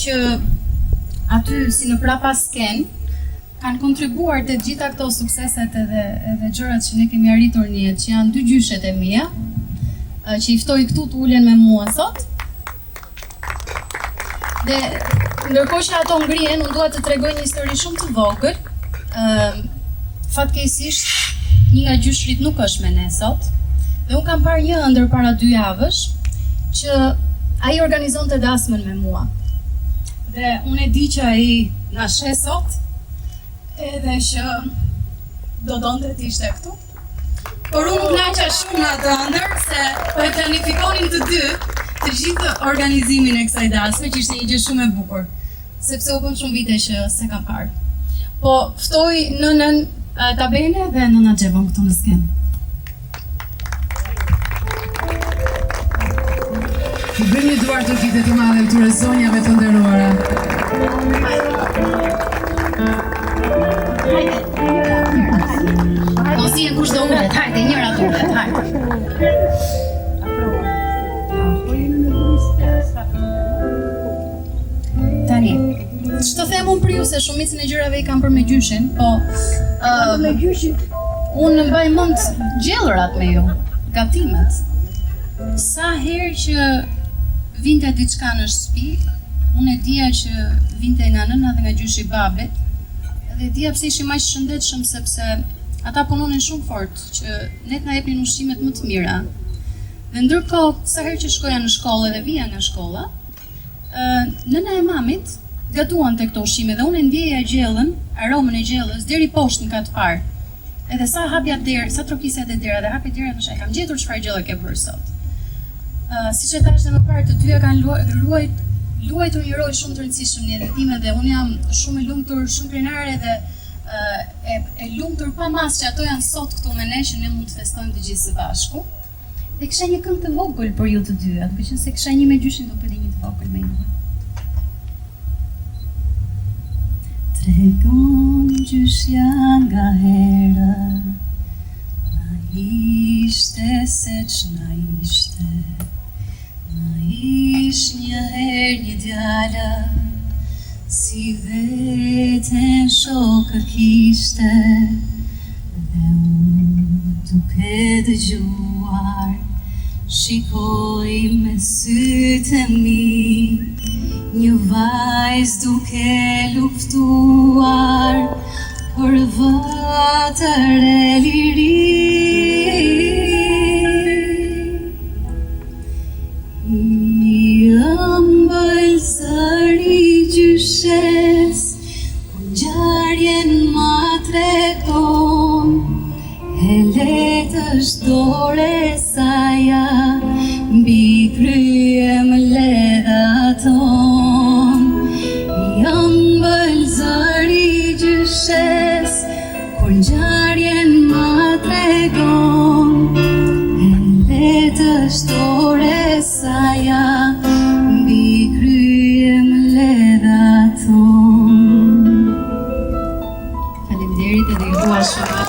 që aty si në prapasken kanë kontribuar të gjitha këto sukseset edhe gjërat që ne kemi arritur në jetë, që janë dy gjyshet e mia, që i ftoj këtu të ulen me mua sot. Dhe ndërkohë që ato ngrihen, unë dua të tregoj një histori shumë të vogël. Fatkeqësisht një nga gjyshrit nuk është me ne sot. Dhe unë kam parë një ëndër para 2 javësh që ai organizonte dasmën me mua. Dhe unë e di që ai na sheh sot, edhe që do donte të ishte këtu. Por unë kënaqa shumë në atë ëndër se po e planifikonin të dy të gjithë organizimin e kësaj dasme, që ishte një gjë shumë e bukur, sepse u bën shumë vite që se kam parë. Po ftoj nënën Tabene dhe nëna Xhevon këtu në skenë. Të bëjmë një duar të kitë të madhe këtyre zonjave të nderuara. Do si e kush do ulet, hajde, njëra të ulet, hajde. Tani, që të them unë për ju se shumicën e gjërave i kam për me gjyshin, po... me gjyshin? Unë mbaj mend gjellërat me ju, gatimet. Sa herë që vinte diçka në shtëpi, unë e dija që vinte nga nëna dhe nga gjyshi i babit, dhe dija pse ishim aq shëndetshëm sepse ata punonin shumë fort që ne t'na jepnin ushqimet më të mira. Dhe ndërkohë, sa herë që shkoja në shkollë dhe vija nga shkolla, nëna e mamit gatuan te këto ushqime dhe unë ndjeja gjellën, aromën e gjellës deri poshtë në kat parë. Edhe sa hapja derë, sa trokisja te dera dhe hapja dera, thosha, kam gjetur çfarë gjelle ke bërë sot. Siç e thash më parë, të dyja kanë luajtur një rol shumë të rëndësishëm në jetën time dhe unë jam shumë e lumtur, shumë krenare dhe e lumtur pa mas që ato janë sot këtu me ne që ne mund të festojmë të gjithë së bashku. Dhe kisha një këngë të vogël për ju të dyja, duke qenë se kisha një me gjyshin, do bëj një të vogël me ju. Tregon gjyshja nga hera, na ishte se ç'na ishte. Na ish një herë një djala, si veten shokë kishte, dhe unë duke dëgjuar, shikoj me sytë e mi, një vajzë duke luftuar, për vatër e liri. Gjyshes, ku ngjarjen ma tregon, e letë është dore saja, mbi krye më ledhaton. Jam bëllëzëri gjyshes, ku ngjarjen ma tregon, e letë është dore saja, mbi krye më ledhaton. Faleminderit edhe ju dua shumë.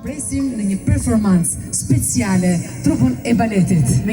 Presim në një performancë speciale trupun e baletit.